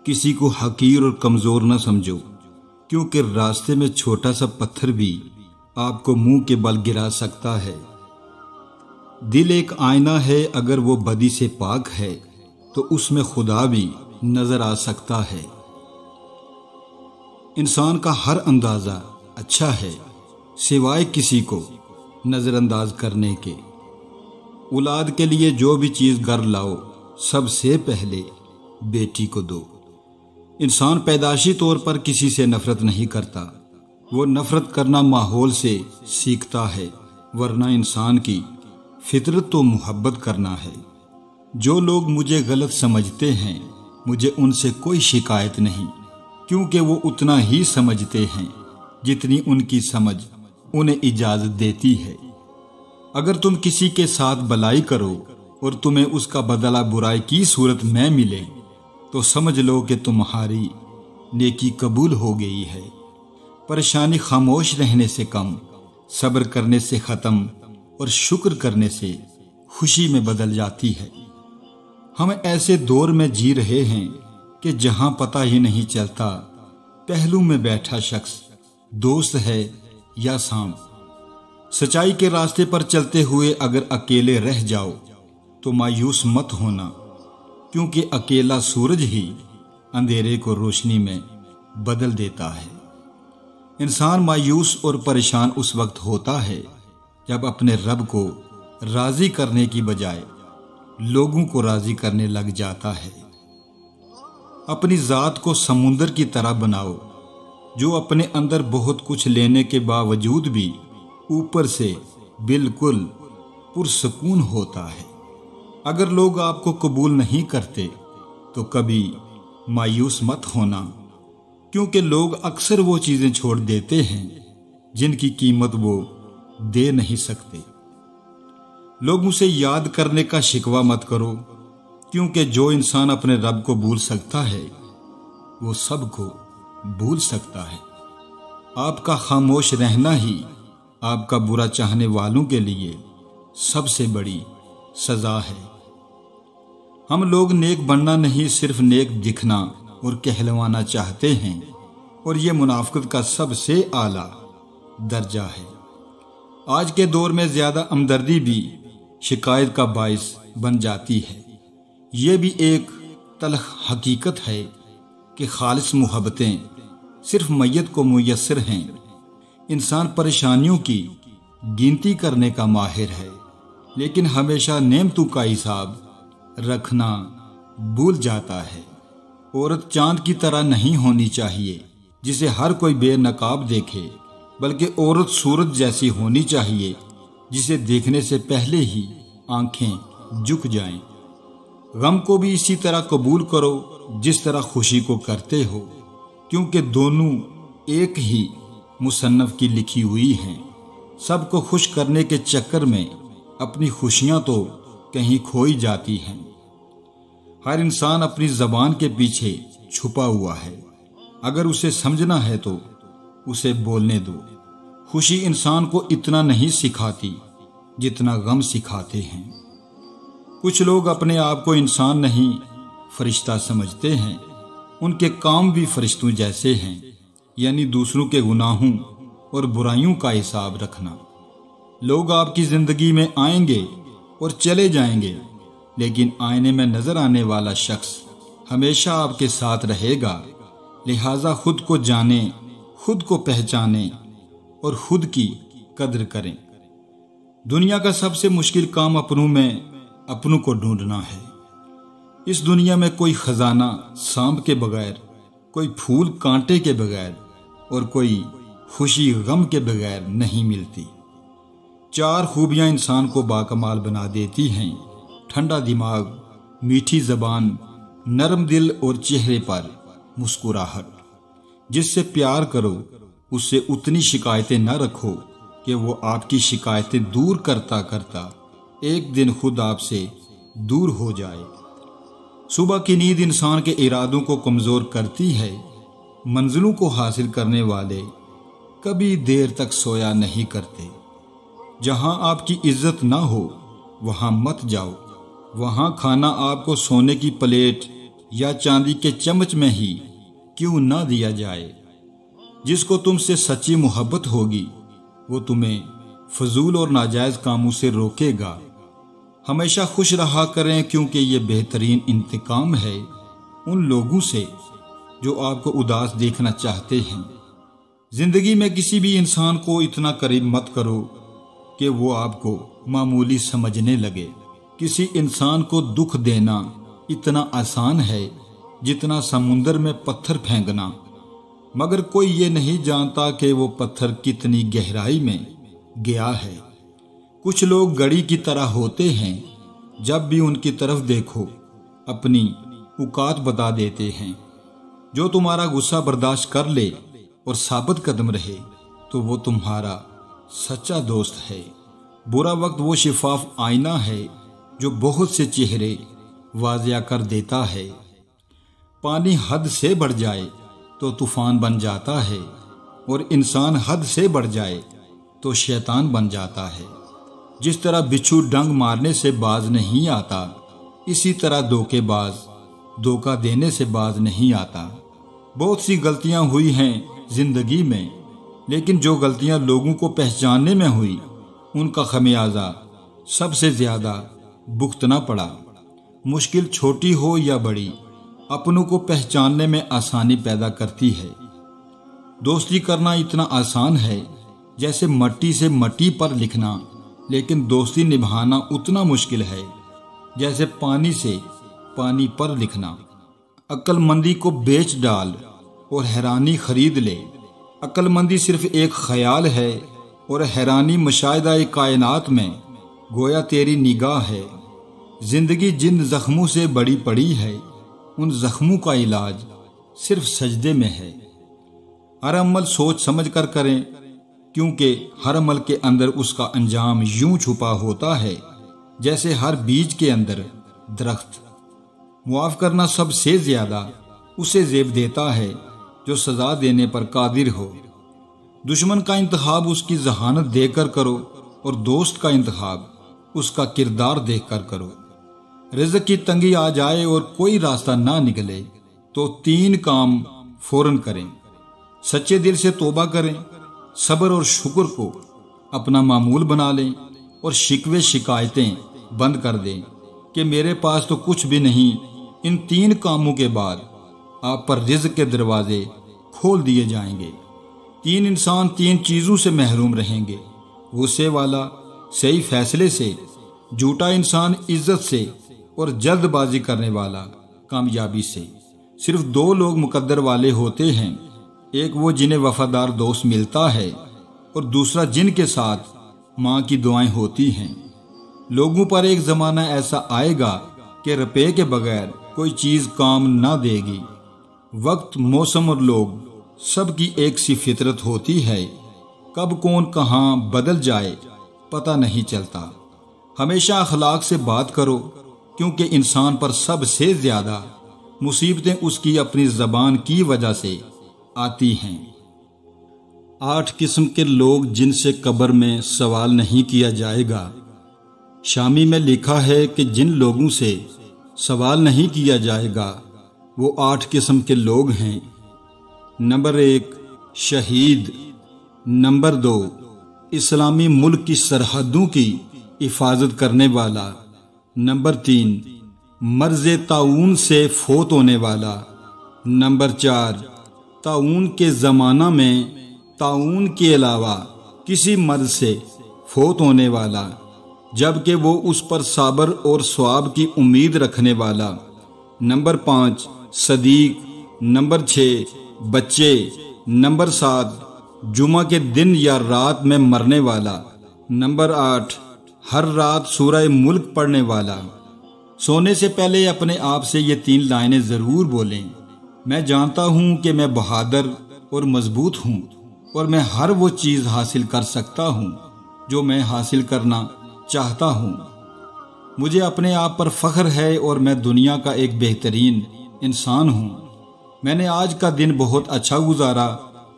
کسی کو حقیر اور کمزور نہ سمجھو، کیونکہ راستے میں چھوٹا سا پتھر بھی آپ کو منہ کے بل گرا سکتا ہے۔ دل ایک آئینہ ہے، اگر وہ بدی سے پاک ہے تو اس میں خدا بھی نظر آ سکتا ہے۔ انسان کا ہر اندازہ اچھا ہے سوائے کسی کو نظر انداز کرنے کے۔ اولاد کے لیے جو بھی چیز گھر لاؤ، سب سے پہلے بیٹی کو دو۔ انسان پیدائشی طور پر کسی سے نفرت نہیں کرتا، وہ نفرت کرنا ماحول سے سیکھتا ہے، ورنہ انسان کی فطرت تو محبت کرنا ہے۔ جو لوگ مجھے غلط سمجھتے ہیں، مجھے ان سے کوئی شکایت نہیں، کیونکہ وہ اتنا ہی سمجھتے ہیں جتنی ان کی سمجھ انہیں اجازت دیتی ہے۔ اگر تم کسی کے ساتھ بلائی کرو اور تمہیں اس کا بدلہ برائی کی صورت میں ملے تو سمجھ لو کہ تمہاری نیکی قبول ہو گئی ہے۔ پریشانی خاموش رہنے سے کم، صبر کرنے سے ختم اور شکر کرنے سے خوشی میں بدل جاتی ہے۔ ہم ایسے دور میں جی رہے ہیں کہ جہاں پتہ ہی نہیں چلتا پہلو میں بیٹھا شخص دوست ہے یا سانپ۔ سچائی کے راستے پر چلتے ہوئے اگر اکیلے رہ جاؤ تو مایوس مت ہونا، کیونکہ اکیلا سورج ہی اندھیرے کو روشنی میں بدل دیتا ہے۔ انسان مایوس اور پریشان اس وقت ہوتا ہے جب اپنے رب کو راضی کرنے کی بجائے لوگوں کو راضی کرنے لگ جاتا ہے۔ اپنی ذات کو سمندر کی طرح بناؤ جو اپنے اندر بہت کچھ لینے کے باوجود بھی اوپر سے بالکل پرسکون ہوتا ہے۔ اگر لوگ آپ کو قبول نہیں کرتے تو کبھی مایوس مت ہونا، کیونکہ لوگ اکثر وہ چیزیں چھوڑ دیتے ہیں جن کی قیمت وہ دے نہیں سکتے۔ لوگوں سے یاد کرنے کا شکوہ مت کرو، کیونکہ جو انسان اپنے رب کو بھول سکتا ہے وہ سب کو بھول سکتا ہے۔ آپ کا خاموش رہنا ہی آپ کا برا چاہنے والوں کے لیے سب سے بڑی سزا ہے۔ ہم لوگ نیک بننا نہیں، صرف نیک دکھنا اور کہلوانا چاہتے ہیں، اور یہ منافقت کا سب سے اعلیٰ درجہ ہے۔ آج کے دور میں زیادہ ہمدردی بھی شکایت کا باعث بن جاتی ہے۔ یہ بھی ایک تلخ حقیقت ہے کہ خالص محبتیں صرف میت کو میسر ہیں۔ انسان پریشانیوں کی گنتی کرنے کا ماہر ہے، لیکن ہمیشہ نعمتوں کا حساب رکھنا بھول جاتا ہے۔ عورت چاند کی طرح نہیں ہونی چاہیے جسے ہر کوئی بے نقاب دیکھے، بلکہ عورت سورج جیسی ہونی چاہیے جسے دیکھنے سے پہلے ہی آنکھیں جھک جائیں۔ غم کو بھی اسی طرح قبول کرو جس طرح خوشی کو کرتے ہو، کیونکہ دونوں ایک ہی مصنف کی لکھی ہوئی ہیں۔ سب کو خوش کرنے کے چکر میں اپنی خوشیاں تو کہیں کھوئی جاتی ہیں۔ ہر انسان اپنی زبان کے پیچھے چھپا ہوا ہے، اگر اسے سمجھنا ہے تو اسے بولنے دو۔ خوشی انسان کو اتنا نہیں سکھاتی جتنا غم سکھاتے ہیں۔ کچھ لوگ اپنے آپ کو انسان نہیں فرشتہ سمجھتے ہیں، ان کے کام بھی فرشتوں جیسے ہیں، یعنی دوسروں کے گناہوں اور برائیوں کا حساب رکھنا۔ لوگ آپ کی زندگی میں آئیں گے اور چلے جائیں گے، لیکن آئینے میں نظر آنے والا شخص ہمیشہ آپ کے ساتھ رہے گا۔ لہٰذا خود کو جانیں، خود کو پہچانیں اور خود کی قدر کریں۔ دنیا کا سب سے مشکل کام اپنوں میں اپنوں کو ڈھونڈنا ہے۔ اس دنیا میں کوئی خزانہ سانپ کے بغیر، کوئی پھول کانٹے کے بغیر اور کوئی خوشی غم کے بغیر نہیں ملتی۔ 4 خوبیاں انسان کو باکمال بنا دیتی ہیں: ٹھنڈا دماغ، میٹھی زبان، نرم دل اور چہرے پر مسکراہٹ۔ جس سے پیار کرو اس سے اتنی شکایتیں نہ رکھو کہ وہ آپ کی شکایتیں دور کرتا کرتا ایک دن خود آپ سے دور ہو جائے۔ صبح کی نیند انسان کے ارادوں کو کمزور کرتی ہے۔ منزلوں کو حاصل کرنے والے کبھی دیر تک سویا نہیں کرتے۔ جہاں آپ کی عزت نہ ہو وہاں مت جاؤ، وہاں کھانا آپ کو سونے کی پلیٹ یا چاندی کے چمچ میں ہی کیوں نہ دیا جائے۔ جس کو تم سے سچی محبت ہوگی وہ تمہیں فضول اور ناجائز کاموں سے روکے گا۔ ہمیشہ خوش رہا کریں کیونکہ یہ بہترین انتقام ہے ان لوگوں سے جو آپ کو اداس دیکھنا چاہتے ہیں۔ زندگی میں کسی بھی انسان کو اتنا قریب مت کرو کہ وہ آپ کو معمولی سمجھنے لگے۔ کسی انسان کو دکھ دینا اتنا آسان ہے جتنا سمندر میں پتھر پھینکنا، مگر کوئی یہ نہیں جانتا کہ وہ پتھر کتنی گہرائی میں گیا ہے۔ کچھ لوگ گڑی کی طرح ہوتے ہیں، جب بھی ان کی طرف دیکھو اپنی اوقات بتا دیتے ہیں۔ جو تمہارا غصہ برداشت کر لے اور ثابت قدم رہے تو وہ تمہارا سچا دوست ہے۔ برا وقت وہ شفاف آئینہ ہے جو بہت سے چہرے واضح کر دیتا ہے۔ پانی حد سے بڑھ جائے تو طوفان بن جاتا ہے، اور انسان حد سے بڑھ جائے تو شیطان بن جاتا ہے۔ جس طرح بچھو ڈنگ مارنے سے باز نہیں آتا، اسی طرح دھوکے باز دھوکہ دینے سے باز نہیں آتا۔ بہت سی غلطیاں ہوئی ہیں زندگی میں، لیکن جو غلطیاں لوگوں کو پہچاننے میں ہوئی ان کا خمیازہ سب سے زیادہ بھگتنا پڑا۔ مشکل چھوٹی ہو یا بڑی، اپنوں کو پہچاننے میں آسانی پیدا کرتی ہے۔ دوستی کرنا اتنا آسان ہے جیسے مٹی سے مٹی پر لکھنا، لیکن دوستی نبھانا اتنا مشکل ہے جیسے پانی سے پانی پر لکھنا۔ عقل مندی کو بیچ ڈال اور حیرانی خرید لے۔ عقل مندی صرف ایک خیال ہے اور حیرانی مشاہدہ کائنات میں گویا تیری نگاہ ہے۔ زندگی جن زخموں سے بڑی پڑی ہے ان زخموں کا علاج صرف سجدے میں ہے۔ ہر عمل سوچ سمجھ کر کریں، کیونکہ ہر عمل کے اندر اس کا انجام یوں چھپا ہوتا ہے جیسے ہر بیج کے اندر درخت۔ معاف کرنا سب سے زیادہ اسے زیب دیتا ہے جو سزا دینے پر قادر ہو۔ دشمن کا انتخاب اس کی ذہانت دیکھ کر کرو، اور دوست کا انتخاب اس کا کردار دیکھ کر کرو۔ رزق کی تنگی آ جائے اور کوئی راستہ نہ نکلے تو 3 کام فوراً کریں۔ سچے دل سے توبہ کریں، صبر اور شکر کو اپنا معمول بنا لیں، اور شکوے شکایتیں بند کر دیں کہ میرے پاس تو کچھ بھی نہیں۔ ان 3 کاموں کے بعد آپ پر رزق کے دروازے کھول دیے جائیں گے۔ 3 انسان 3 چیزوں سے محروم رہیں گے: غصے والا صحیح فیصلے سے، جھوٹا انسان عزت سے، اور جلد بازی کرنے والا کامیابی سے۔ صرف 2 لوگ مقدر والے ہوتے ہیں، ایک وہ جنہیں وفادار دوست ملتا ہے، اور دوسرا جن کے ساتھ ماں کی دعائیں ہوتی ہیں۔ لوگوں پر ایک زمانہ ایسا آئے گا کہ روپے کے بغیر کوئی چیز کام نہ دے گی۔ وقت، موسم اور لوگ سب کی ایک سی فطرت ہوتی ہے، کب کون کہاں بدل جائے پتہ نہیں چلتا۔ ہمیشہ اخلاق سے بات کرو، کیونکہ انسان پر سب سے زیادہ مصیبتیں اس کی اپنی زبان کی وجہ سے آتی ہیں۔ 8 قسم کے لوگ جن سے قبر میں سوال نہیں کیا جائے گا۔ شامی میں لکھا ہے کہ جن لوگوں سے سوال نہیں کیا جائے گا وہ 8 قسم کے لوگ ہیں۔ نمبر 1 شہید، نمبر 2 اسلامی ملک کی سرحدوں کی حفاظت کرنے والا، نمبر 3 مرض طاعون سے فوت ہونے والا، نمبر 4 طاعون کے زمانہ میں طاعون کے علاوہ کسی مرض سے فوت ہونے والا جبکہ وہ اس پر صبر اور ثواب کی امید رکھنے والا، نمبر 5 صدیق، نمبر 6 بچے، نمبر 7 جمعہ کے دن یا رات میں مرنے والا، نمبر 8 ہر رات سورہ ملک پڑھنے والا۔ سونے سے پہلے اپنے آپ سے یہ 3 لائنیں ضرور بولیں: میں جانتا ہوں کہ میں بہادر اور مضبوط ہوں، اور میں ہر وہ چیز حاصل کر سکتا ہوں جو میں حاصل کرنا چاہتا ہوں۔ مجھے اپنے آپ پر فخر ہے اور میں دنیا کا ایک بہترین انسان ہوں۔ میں نے آج کا دن بہت اچھا گزارا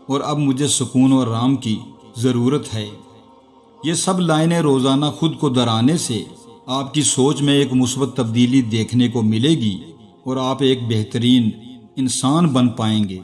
اور اب مجھے سکون اور آرام کی ضرورت ہے۔ یہ سب لائنیں روزانہ خود کو دہرانے سے آپ کی سوچ میں ایک مثبت تبدیلی دیکھنے کو ملے گی، اور آپ ایک بہترین انسان بن پائیں گے۔